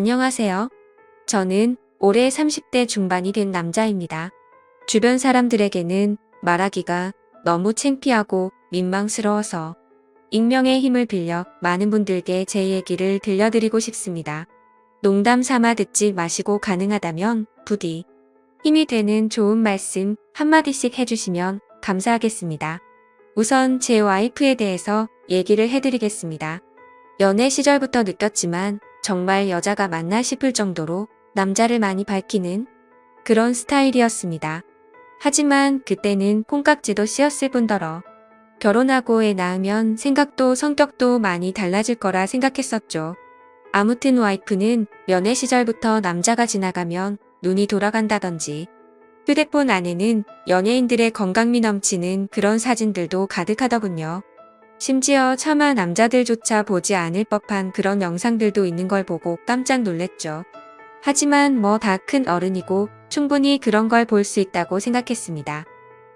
안녕하세요. 저는 올해 30대 중반이 된 남자입니다. 주변 사람들에게는 말하기가 너무 창피하고 민망스러워서 익명의 힘을 빌려 많은 분들께 제 얘기를 들려드리고 싶습니다. 농담 삼아 듣지 마시고 가능하다면 부디 힘이 되는 좋은 말씀 한마디씩 해주시면 감사하겠습니다. 우선 제 와이프에 대해서 얘기를 해드리겠습니다. 연애 시절부터 느꼈지만 정말 여자가 맞나 싶을 정도로 남자를 많이 밝히는 그런 스타일이었습니다. 하지만 그때는 콩깍지도 씌었을 뿐더러 결혼하고 애 낳으면 생각도 성격도 많이 달라질 거라 생각했었죠. 아무튼 와이프는 연애 시절부터 남자가 지나가면 눈이 돌아간다던지 휴대폰 안에는 연예인들의 건강미 넘치는 그런 사진들도 가득하더군요. 심지어 차마 남자들조차 보지 않을 법한 그런 영상들도 있는 걸 보고 깜짝 놀랬죠. 하지만 뭐 다 큰 어른이고 충분히 그런 걸 볼 수 있다고 생각했습니다.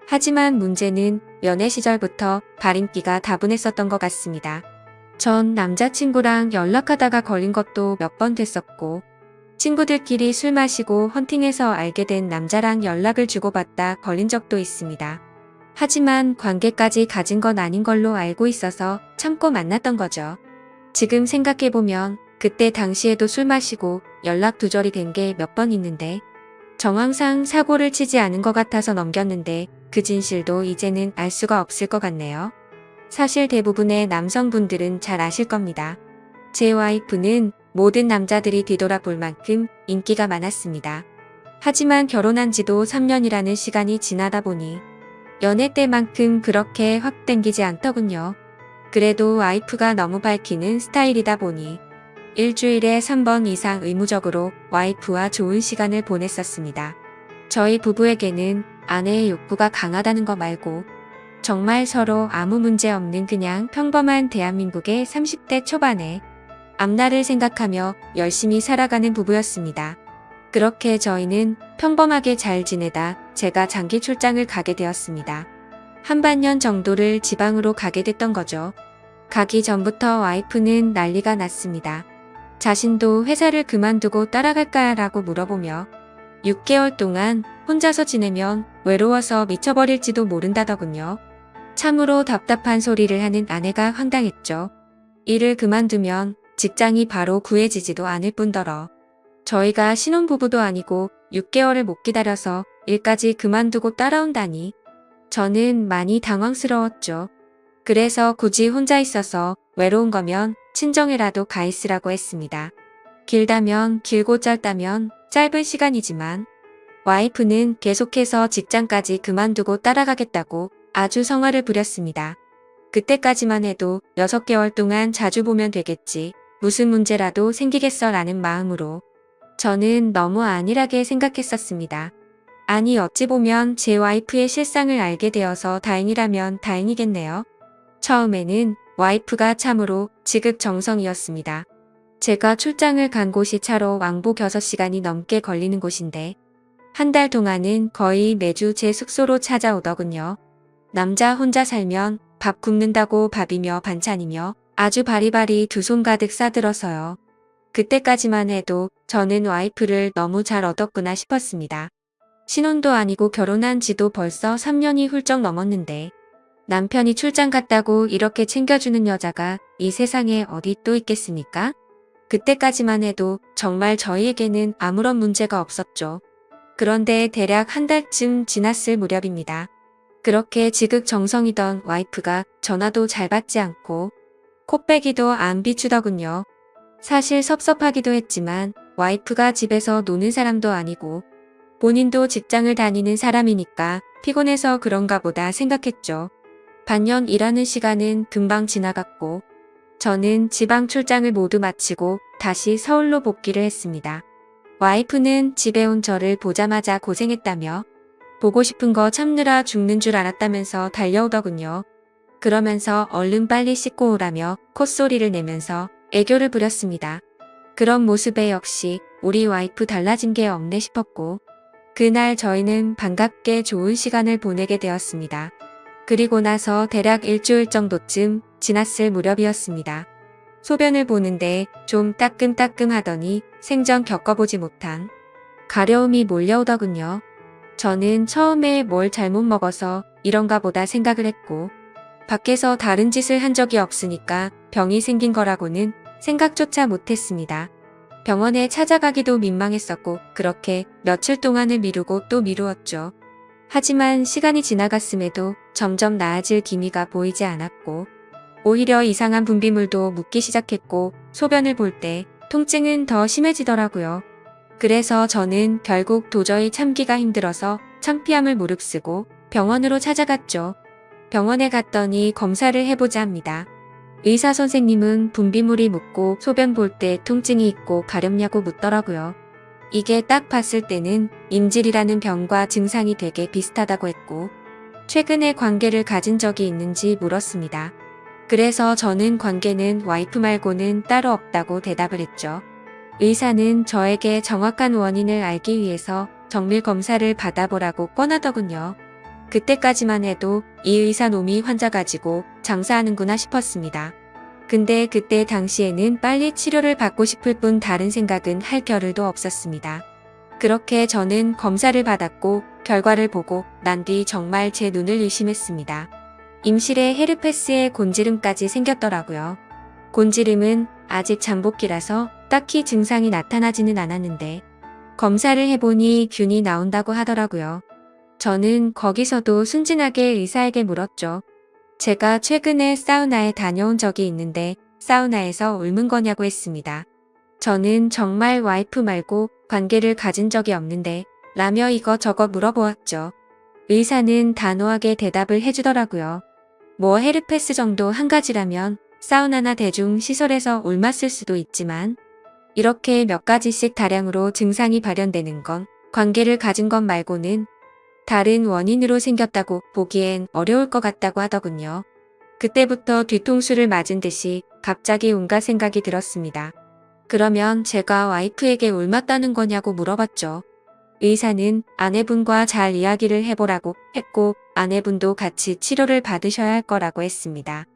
하지만 문제는 연애 시절부터 발인기가 다분했었던 것 같습니다. 전 남자친구랑 연락하다가 걸린 것도 몇 번 됐었고, 친구들끼리 술 마시고 헌팅해서 알게 된 남자랑 연락을 주고받다 걸린 적도 있습니다. 하지만 관계까지 가진 건 아닌 걸로 알고 있어서 참고 만났던 거죠. 지금 생각해보면 그때 당시에도 술 마시고 연락 두절이 된 게 몇 번 있는데 정황상 사고를 치지 않은 것 같아서 넘겼는데 그 진실도 이제는 알 수가 없을 것 같네요. 사실 대부분의 남성분들은 잘 아실 겁니다. 제 와이프는 모든 남자들이 뒤돌아볼 만큼 인기가 많았습니다. 하지만 결혼한 지도 3년이라는 시간이 지나다 보니 연애 때만큼 그렇게 확 땡기지 않더군요. 그래도 와이프가 너무 밝히는 스타일이다 보니 일주일에 3번 이상 의무적으로 와이프와 좋은 시간을 보냈었습니다. 저희 부부에게는 아내의 욕구가 강하다는 거 말고 정말 서로 아무 문제 없는 그냥 평범한 대한민국의 30대 초반의 앞날을 생각하며 열심히 살아가는 부부였습니다. 그렇게 저희는 평범하게 잘 지내다 제가 장기 출장을 가게 되었습니다. 한반년 정도를 지방으로 가게 됐던 거죠. 가기 전부터 와이프는 난리가 났습니다. 자신도 회사를 그만두고 따라갈까라고 물어보며 6개월 동안 혼자서 지내면 외로워서 미쳐버릴지도 모른다더군요. 참으로 답답한 소리를 하는 아내가 황당했죠. 일을 그만두면 직장이 바로 구해지지도 않을 뿐더러 저희가 신혼부부도 아니고 6개월을 못 기다려서 일까지 그만두고 따라온다니 저는 많이 당황스러웠죠. 그래서 굳이 혼자 있어서 외로운 거면 친정에라도 가 있으라고 했습니다. 길다면 길고 짧다면 짧은 시간이지만 와이프는 계속해서 직장까지 그만두고 따라가겠다고 아주 성화를 부렸습니다. 그때까지만 해도 6개월 동안 자주 보면 되겠지, 무슨 문제라도 생기겠어 라는 마음으로 저는 너무 안일하게 생각했었습니다. 아니 어찌 보면 제 와이프의 실상을 알게 되어서 다행이라면 다행이겠네요. 처음에는 와이프가 참으로 지극정성이었습니다. 제가 출장을 간 곳이 차로 왕복 6시간이 넘게 걸리는 곳인데 한 달 동안은 거의 매주 제 숙소로 찾아오더군요. 남자 혼자 살면 밥 굶는다고 밥이며 반찬이며 아주 바리바리 두 손 가득 싸들어서요. 그때까지만 해도 저는 와이프를 너무 잘 얻었구나 싶었습니다. 신혼도 아니고 결혼한 지도 벌써 3년이 훌쩍 넘었는데 남편이 출장 갔다고 이렇게 챙겨주는 여자가 이 세상에 어디 또 있겠습니까? 그때까지만 해도 정말 저희에게는 아무런 문제가 없었죠. 그런데 대략 한 달쯤 지났을 무렵입니다. 그렇게 지극정성이던 와이프가 전화도 잘 받지 않고 콧배기도 안 비추더군요. 사실 섭섭하기도 했지만 와이프가 집에서 노는 사람도 아니고 본인도 직장을 다니는 사람이니까 피곤해서 그런가 보다 생각했죠. 반년 일하는 시간은 금방 지나갔고 저는 지방 출장을 모두 마치고 다시 서울로 복귀를 했습니다. 와이프는 집에 온 저를 보자마자 고생했다며 보고 싶은 거 참느라 죽는 줄 알았다면서 달려오더군요. 그러면서 얼른 빨리 씻고 오라며 콧소리를 내면서 애교를 부렸습니다. 그런 모습에 역시 우리 와이프 달라진 게 없네 싶었고 그날 저희는 반갑게 좋은 시간을 보내게 되었습니다. 그리고 나서 대략 일주일 정도쯤 지났을 무렵이었습니다. 소변을 보는데 좀 따끔따끔하더니 생전 겪어보지 못한 가려움이 몰려오더군요. 저는 처음에 뭘 잘못 먹어서 이런가 보다 생각을 했고, 밖에서 다른 짓을 한 적이 없으니까 병이 생긴 거라고는 생각조차 못했습니다. 병원에 찾아가기도 민망했었고, 그렇게 며칠 동안을 미루고 또 미루었죠. 하지만 시간이 지나갔음에도 점점 나아질 기미가 보이지 않았고, 오히려 이상한 분비물도 묻기 시작했고, 소변을 볼 때 통증은 더 심해지더라고요. 그래서 저는 결국 도저히 참기가 힘들어서 창피함을 무릅쓰고 병원으로 찾아갔죠. 병원에 갔더니 검사를 해보자 합니다. 의사 선생님은 분비물이 묻고 소변 볼 때 통증이 있고 가렵냐고 묻더라고요. 이게 딱 봤을 때는 임질이라는 병과 증상이 되게 비슷하다고 했고, 최근에 관계를 가진 적이 있는지 물었습니다. 그래서 저는 관계는 와이프 말고는 따로 없다고 대답을 했죠. 의사는 저에게 정확한 원인을 알기 위해서 정밀 검사를 받아보라고 권하더군요. 그때까지만 해도 이 의사 놈이 환자 가지고 장사하는구나 싶었습니다. 근데 그때 당시에는 빨리 치료를 받고 싶을 뿐 다른 생각은 할 겨를도 없었습니다. 그렇게 저는 검사를 받았고 결과를 보고 난 뒤 정말 제 눈을 의심했습니다. 임실에 헤르페스의 곤지름까지 생겼더라고요. 곤지름은 아직 잠복기라서 딱히 증상이 나타나지는 않았는데 검사를 해보니 균이 나온다고 하더라고요. 저는 거기서도 순진하게 의사에게 물었죠. 제가 최근에 사우나에 다녀온 적이 있는데 사우나에서 옮은 거냐고 했습니다. 저는 정말 와이프 말고 관계를 가진 적이 없는데 라며 이거저거 물어보았죠. 의사는 단호하게 대답을 해주더라고요. 뭐 헤르페스 정도 한 가지라면 사우나나 대중시설에서 옮았을 수도 있지만 이렇게 몇 가지씩 다량으로 증상이 발현되는 건 관계를 가진 것 말고는 다른 원인으로 생겼다고 보기엔 어려울 것 같다고 하더군요. 그때부터 뒤통수를 맞은 듯이 갑자기 온갖 생각이 들었습니다. 그러면 제가 와이프에게 옮았다는 거냐고 물어봤죠. 의사는 아내분과 잘 이야기를 해보라고 했고 아내분도 같이 치료를 받으셔야 할 거라고 했습니다.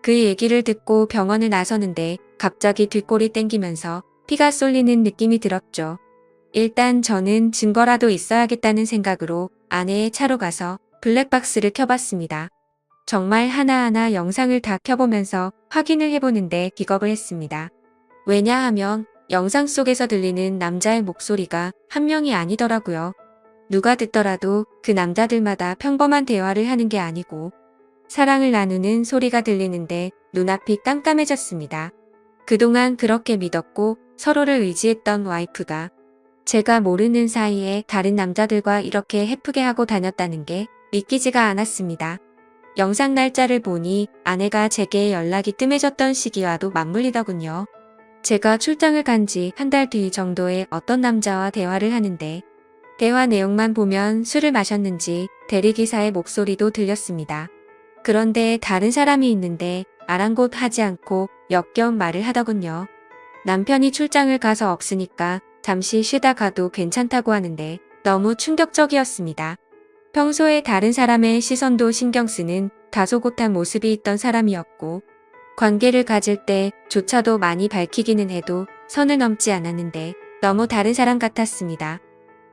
그 얘기를 듣고 병원을 나서는데 갑자기 뒷골이 땡기면서 피가 쏠리는 느낌이 들었죠. 일단 저는 증거라도 있어야겠다는 생각으로 아내의 차로 가서 블랙박스를 켜봤습니다. 정말 하나하나 영상을 다 켜보면서 확인을 해보는데 기겁을 했습니다. 왜냐하면 영상 속에서 들리는 남자의 목소리가 한 명이 아니더라고요. 누가 듣더라도 그 남자들마다 평범한 대화를 하는 게 아니고 사랑을 나누는 소리가 들리는데 눈앞이 깜깜해졌습니다. 그동안 그렇게 믿었고 서로를 의지했던 와이프가 제가 모르는 사이에 다른 남자들과 이렇게 해프게 하고 다녔다는 게 믿기지가 않았습니다. 영상 날짜를 보니 아내가 제게 연락이 뜸해졌던 시기와도 맞물리더군요. 제가 출장을 간 지 한 달 뒤 정도에 어떤 남자와 대화를 하는데 대화 내용만 보면 술을 마셨는지 대리기사의 목소리도 들렸습니다. 그런데 다른 사람이 있는데 아랑곳하지 않고 역겨운 말을 하더군요. 남편이 출장을 가서 없으니까 잠시 쉬다 가도 괜찮다고 하는데 너무 충격적이었습니다. 평소에 다른 사람의 시선도 신경 쓰는 다소곳한 모습이 있던 사람이었고 관계를 가질 때조차도 많이 밝히기는 해도 선을 넘지 않았는데 너무 다른 사람 같았습니다.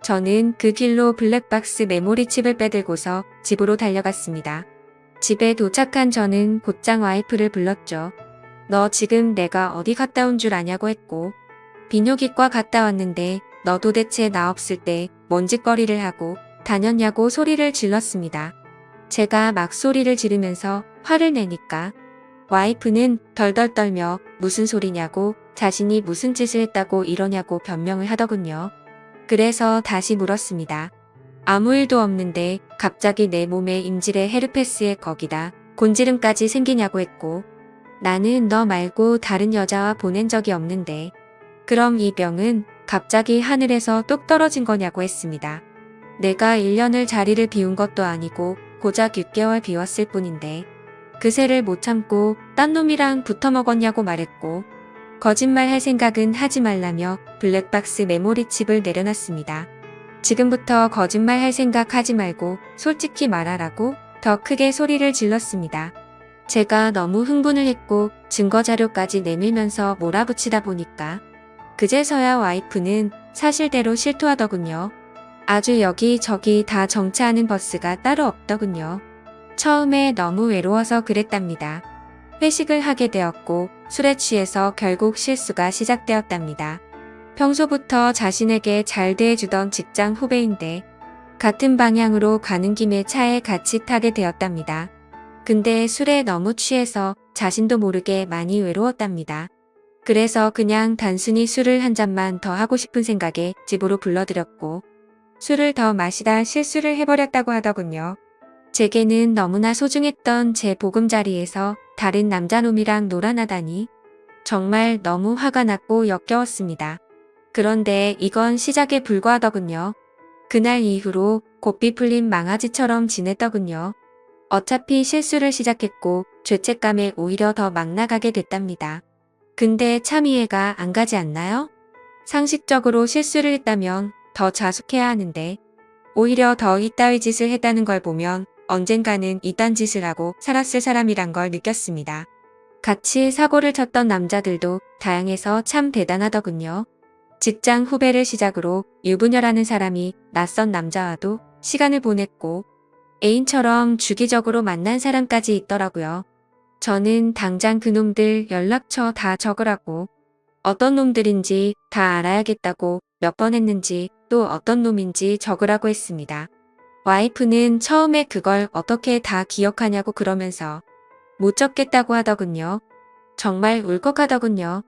저는 그 길로 블랙박스 메모리칩을 빼들고서 집으로 달려갔습니다. 집에 도착한 저는 곧장 와이프를 불렀죠. 너 지금 내가 어디 갔다 온 줄 아냐고 했고 비뇨기과 갔다 왔는데 너 도대체 나 없을 때 뭔 짓거리를 하고 다녔냐고 소리를 질렀습니다. 제가 막 소리를 지르면서 화를 내니까 와이프는 덜덜 떨며 무슨 소리냐고 자신이 무슨 짓을 했다고 이러냐고 변명을 하더군요. 그래서 다시 물었습니다. 아무 일도 없는데 갑자기 내 몸에 임질에 헤르페스에 거기다 곤지름까지 생기냐고 했고 나는 너 말고 다른 여자와 보낸 적이 없는데 그럼 이 병은 갑자기 하늘에서 뚝 떨어진 거냐고 했습니다. 내가 1년을 자리를 비운 것도 아니고 고작 6개월 비웠을 뿐인데 그새를 못 참고 딴 놈이랑 붙어 먹었냐고 말했고 거짓말 할 생각은 하지 말라며 블랙박스 메모리칩을 내려놨습니다. 지금부터 거짓말 할 생각 하지 말고 솔직히 말하라고 더 크게 소리를 질렀습니다. 제가 너무 흥분을 했고 증거 자료까지 내밀면서 몰아붙이다 보니까 그제서야 와이프는 사실대로 실토하더군요. 아주 여기저기 다 정차하는 버스가 따로 없더군요. 처음에 너무 외로워서 그랬답니다. 회식을 하게 되었고 술에 취해서 결국 실수가 시작되었답니다. 평소부터 자신에게 잘 대해주던 직장 후배인데 같은 방향으로 가는 김에 차에 같이 타게 되었답니다. 근데 술에 너무 취해서 자신도 모르게 많이 외로웠답니다. 그래서 그냥 단순히 술을 한 잔만 더 하고 싶은 생각에 집으로 불러들였고 술을 더 마시다 실수를 해버렸다고 하더군요. 제게는 너무나 소중했던 제 보금자리에서 다른 남자놈이랑 놀아나다니 정말 너무 화가 났고 역겨웠습니다. 그런데 이건 시작에 불과하더군요. 그날 이후로 고삐 풀린 망아지처럼 지냈더군요. 어차피 실수를 시작했고 죄책감에 오히려 더 막 나가게 됐답니다. 근데 참 이해가 안 가지 않나요? 상식적으로 실수를 했다면 더 자숙해야 하는데 오히려 더 이따위 짓을 했다는 걸 보면 언젠가는 이딴 짓을 하고 살았을 사람이란 걸 느꼈습니다. 같이 사고를 쳤던 남자들도 다양해서 참 대단하더군요. 직장 후배를 시작으로 유부녀라는 사람이 낯선 남자와도 시간을 보냈고 애인처럼 주기적으로 만난 사람까지 있더라고요. 저는 당장 그놈들 연락처 다 적으라고 어떤 놈들인지 다 알아야겠다고 몇 번 했는지 또 어떤 놈인지 적으라고 했습니다. 와이프는 처음에 그걸 어떻게 다 기억하냐고 그러면서 못 적겠다고 하더군요. 정말 울컥하더군요.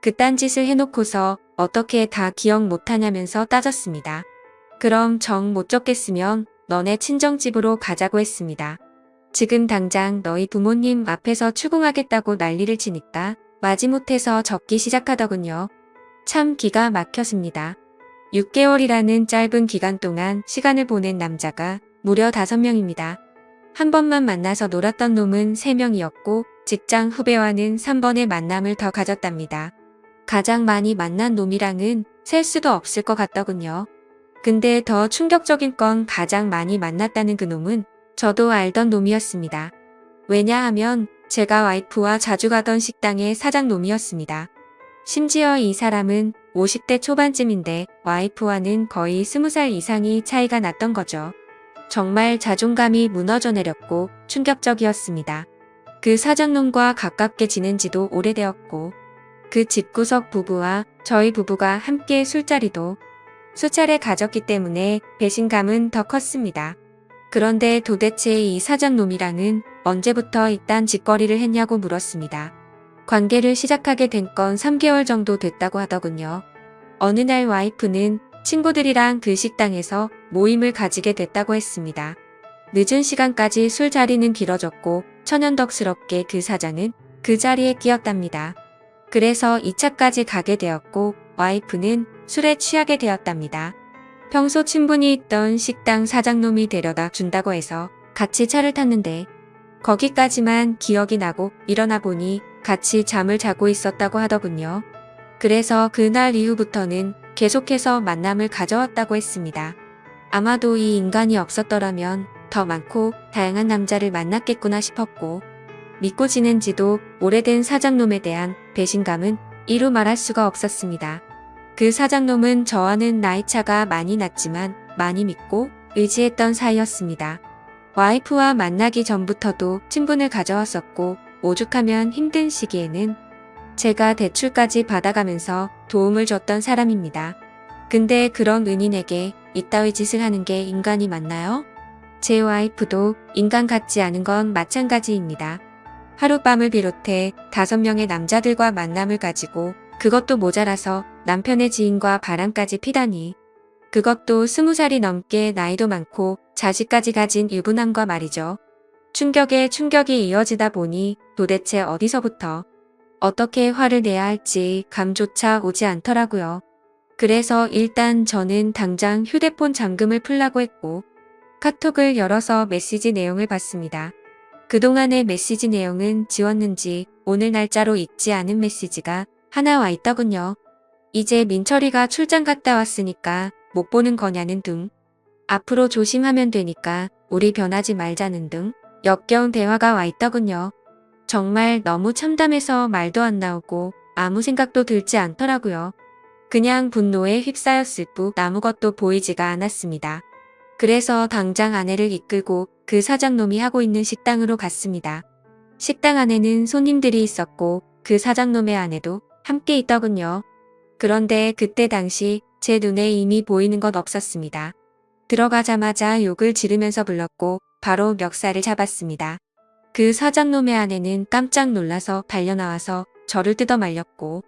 그딴 짓을 해놓고서 어떻게 다 기억 못하냐면서 따졌습니다. 그럼 정 못 적겠으면 너네 친정집으로 가자고 했습니다. 지금 당장 너희 부모님 앞에서 추궁하겠다고 난리를 치니까 마지못해서 적기 시작하더군요. 참 기가 막혔습니다. 6개월이라는 짧은 기간 동안 시간을 보낸 남자가 무려 5명입니다. 한 번만 만나서 놀았던 놈은 3명이었고 직장 후배와는 3번의 만남을 더 가졌답니다. 가장 많이 만난 놈이랑은 셀 수도 없을 것 같더군요. 근데 더 충격적인 건 가장 많이 만났다는 그 놈은 저도 알던 놈이었습니다. 왜냐하면 제가 와이프와 자주 가던 식당의 사장놈이었습니다. 심지어 이 사람은 50대 초반쯤인데 와이프와는 거의 20살 이상이 차이가 났던 거죠. 정말 자존감이 무너져 내렸고 충격적이었습니다. 그 사장놈과 가깝게 지낸 지도 오래되었고 그 집구석 부부와 저희 부부가 함께 술자리도 수차례 가졌기 때문에 배신감은 더 컸습니다. 그런데 도대체 이 사장놈이랑은 언제부터 이딴 짓거리를 했냐고 물었습니다. 관계를 시작하게 된 건 3개월 정도 됐다고 하더군요. 어느 날 와이프는 친구들이랑 그 식당에서 모임을 가지게 됐다고 했습니다. 늦은 시간까지 술자리는 길어졌고 천연덕스럽게 그 사장은 그 자리에 끼었답니다. 그래서 2차까지 가게 되었고 와이프는 술에 취하게 되었답니다. 평소 친분이 있던 식당 사장놈이 데려다 준다고 해서 같이 차를 탔는데 거기까지만 기억이 나고 일어나 보니 같이 잠을 자고 있었다고 하더군요. 그래서 그날 이후부터는 계속해서 만남을 가져왔다고 했습니다. 아마도 이 인간이 없었더라면 더 많고 다양한 남자를 만났겠구나 싶었고 믿고 지낸 지도 오래된 사장놈에 대한 배신감은 이루 말할 수가 없었습니다. 그 사장놈은 저와는 나이차가 많이 났지만 많이 믿고 의지했던 사이였습니다. 와이프와 만나기 전부터도 친분을 가져왔었고 오죽하면 힘든 시기에는 제가 대출까지 받아가면서 도움을 줬던 사람입니다. 근데 그런 은인에게 이따위 짓을 하는 게 인간이 맞나요? 제 와이프도 인간 같지 않은 건 마찬가지입니다. 하룻밤을 비롯해 5명의 남자들과 만남을 가지고 그것도 모자라서 남편의 지인과 바람까지 피다니. 그것도 20살이 넘게 나이도 많고 자식까지 가진 유부남과 말이죠. 충격에 충격이 이어지다 보니 도대체 어디서부터 어떻게 화를 내야 할지 감조차 오지 않더라고요. 그래서 일단 저는 당장 휴대폰 잠금을 풀라고 했고 카톡을 열어서 메시지 내용을 봤습니다. 그동안의 메시지 내용은 지웠는지 오늘 날짜로 읽지 않은 메시지가 하나 와 있더군요. 이제 민철이가 출장 갔다 왔으니까 못 보는 거냐는 등, 앞으로 조심하면 되니까 우리 변하지 말자는 등 역겨운 대화가 와 있더군요. 정말 너무 참담해서 말도 안 나오고 아무 생각도 들지 않더라고요. 그냥 분노에 휩싸였을 뿐 아무것도 보이지가 않았습니다. 그래서 당장 아내를 이끌고 그 사장놈이 하고 있는 식당으로 갔습니다. 식당 안에는 손님들이 있었고 그 사장놈의 아내도 함께 있더군요. 그런데 그때 당시 제 눈에 이미 보이는 것 없었습니다. 들어가자마자 욕을 지르면서 불렀고 바로 멱살을 잡았습니다. 그 사장놈의 아내는 깜짝 놀라서 달려나와서 저를 뜯어 말렸고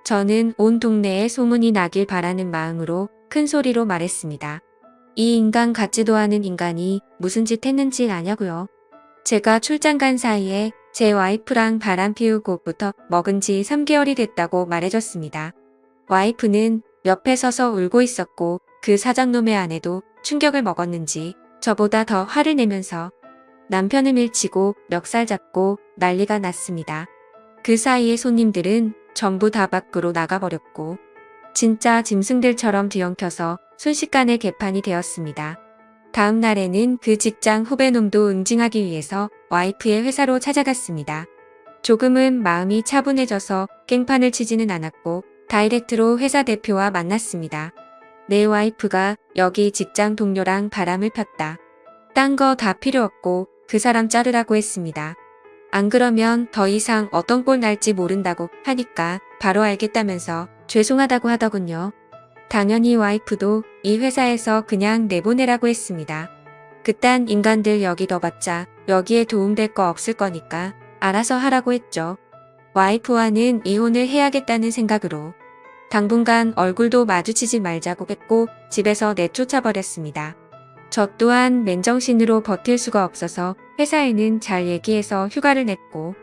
저는 온 동네에 소문이 나길 바라는 마음으로 큰 소리로 말했습니다. 이 인간 같지도 않은 인간이 무슨 짓 했는지 아냐고요. 제가 출장 간 사이에 제 와이프랑 바람 피우고부터 먹은 지 3개월이 됐다고 말해줬습니다. 와이프는 옆에 서서 울고 있었고 그 사장놈의 아내도 충격을 먹었는지 저보다 더 화를 내면서 남편을 밀치고 멱살 잡고 난리가 났습니다. 그 사이에 손님들은 전부 다 밖으로 나가버렸고 진짜 짐승들처럼 뒤엉켜서 순식간에 개판이 되었습니다. 다음 날에는 그 직장 후배놈도 응징하기 위해서 와이프의 회사로 찾아갔습니다. 조금은 마음이 차분해져서 깽판을 치지는 않았고 다이렉트로 회사 대표와 만났습니다. 내 와이프가 여기 직장 동료랑 바람을 폈다. 딴 거 다 필요 없고 그 사람 자르라고 했습니다. 안 그러면 더 이상 어떤 꼴 날지 모른다고 하니까 바로 알겠다면서 죄송하다고 하더군요. 당연히 와이프도 이 회사에서 그냥 내보내라고 했습니다. 그딴 인간들 여기 둬봤자 여기에 도움될 거 없을 거니까 알아서 하라고 했죠. 와이프와는 이혼을 해야겠다는 생각으로 당분간 얼굴도 마주치지 말자고 했고 집에서 내쫓아버렸습니다. 저 또한 맨정신으로 버틸 수가 없어서 회사에는 잘 얘기해서 휴가를 냈고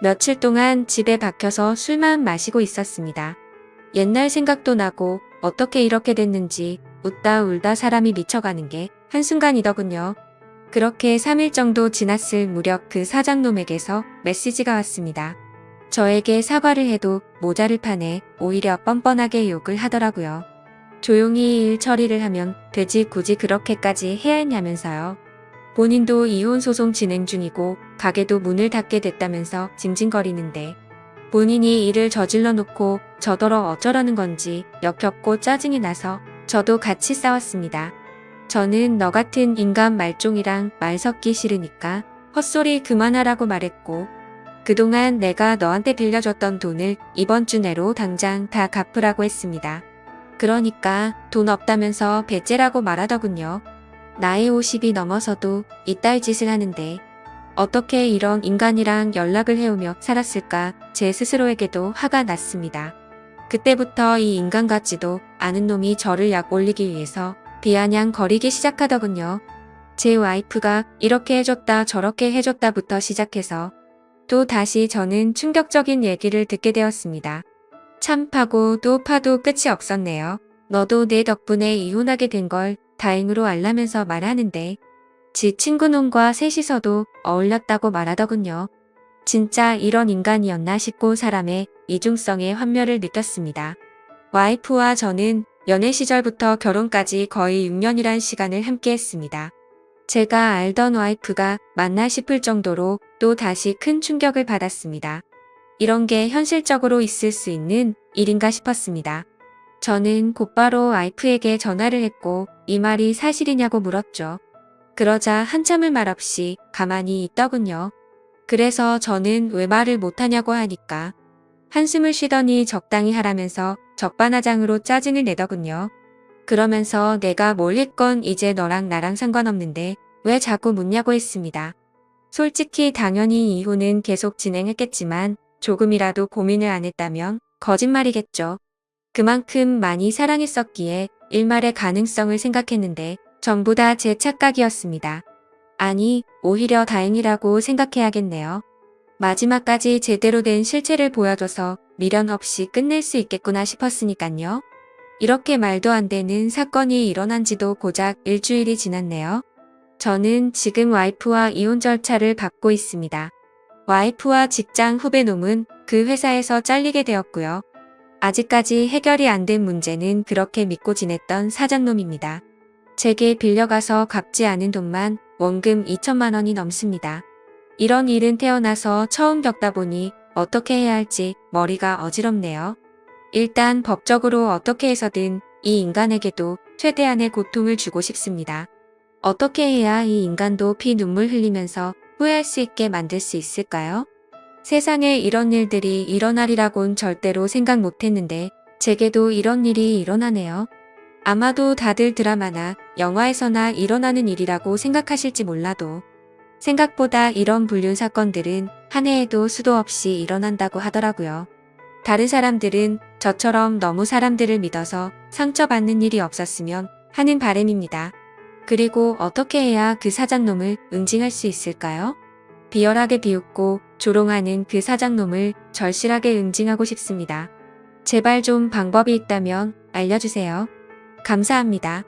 며칠 동안 집에 박혀서 술만 마시고 있었습니다. 옛날 생각도 나고 어떻게 이렇게 됐는지 웃다 울다 사람이 미쳐가는 게 한순간이더군요. 그렇게 3일 정도 지났을 무렵 그 사장놈에게서 메시지가 왔습니다. 저에게 사과를 해도 모자를 파내 오히려 뻔뻔하게 욕을 하더라고요. 조용히 일 처리를 하면 되지 굳이 그렇게까지 해야 했냐면서요. 본인도 이혼 소송 진행 중이고 가게도 문을 닫게 됐다면서 징징거리는데 본인이 일을 저질러 놓고 저더러 어쩌라는 건지 역겹고 짜증이 나서 저도 같이 싸웠습니다. 저는 너 같은 인간 말종이랑 말 섞기 싫으니까 헛소리 그만하라고 말했고 그동안 내가 너한테 빌려줬던 돈을 이번 주 내로 당장 다 갚으라고 했습니다. 그러니까 돈 없다면서 배째라고 말하더군요. 나이 50이 넘어서도 이따위 짓을 하는데 어떻게 이런 인간이랑 연락을 해오며 살았을까 제 스스로에게도 화가 났습니다. 그때부터 이 인간 같지도 않은 놈이 저를 약 올리기 위해서 비아냥거리기 시작하더군요. 제 와이프가 이렇게 해줬다 저렇게 해줬다부터 시작해서 또 다시 저는 충격적인 얘기를 듣게 되었습니다. 참 파고 또 파도 끝이 없었네요. 너도 내 덕분에 이혼하게 된 걸 다행으로 알라면서 말하는데 지 친구놈과 셋이서도 어울렸다고 말하더군요. 진짜 이런 인간이었나 싶고 사람의 이중성의 환멸을 느꼈습니다. 와이프와 저는 연애 시절부터 결혼까지 거의 6년이란 시간을 함께 했습니다. 제가 알던 와이프가 맞나 싶을 정도로 또 다시 큰 충격을 받았습니다. 이런 게 현실적으로 있을 수 있는 일인가 싶었습니다. 저는 곧바로 와이프에게 전화를 했고 이 말이 사실이냐고 물었죠. 그러자 한참을 말없이 가만히 있더군요. 그래서 저는 왜 말을 못하냐고 하니까 한숨을 쉬더니 적당히 하라면서 적반하장으로 짜증을 내더군요. 그러면서 내가 뭘 했건 이제 너랑 나랑 상관없는데 왜 자꾸 묻냐고 했습니다. 솔직히 당연히 이혼은 계속 진행했겠지만 조금이라도 고민을 안 했다면 거짓말이겠죠. 그만큼 많이 사랑했었기에 일말의 가능성을 생각했는데 전부 다 제 착각이었습니다. 아니, 오히려 다행이라고 생각해야겠네요. 마지막까지 제대로 된 실체를 보여줘서 미련 없이 끝낼 수 있겠구나 싶었으니깐요. 이렇게 말도 안 되는 사건이 일어난 지도 고작 일주일이 지났네요. 저는 지금 와이프와 이혼 절차를 밟고 있습니다. 와이프와 직장 후배놈은 그 회사에서 잘리게 되었고요. 아직까지 해결이 안 된 문제는 그렇게 믿고 지냈던 사장놈입니다. 제게 빌려가서 갚지 않은 돈만 원금 2천만 원이 넘습니다. 이런 일은 태어나서 처음 겪다 보니 어떻게 해야 할지 머리가 어지럽네요. 일단 법적으로 어떻게 해서든 이 인간에게도 최대한의 고통을 주고 싶습니다. 어떻게 해야 이 인간도 피 눈물 흘리면서 후회할 수 있게 만들 수 있을까요? 세상에 이런 일들이 일어나리라곤 절대로 생각 못했는데 제게도 이런 일이 일어나네요. 아마도 다들 드라마나 영화에서나 일어나는 일이라고 생각하실지 몰라도 생각보다 이런 불륜 사건들은 한 해에도 수도 없이 일어난다고 하더라고요. 다른 사람들은 저처럼 너무 사람들을 믿어서 상처받는 일이 없었으면 하는 바람입니다. 그리고 어떻게 해야 그 사장놈을 응징할 수 있을까요? 비열하게 비웃고 조롱하는 그 사장놈을 절실하게 응징하고 싶습니다. 제발 좀 방법이 있다면 알려주세요. 감사합니다.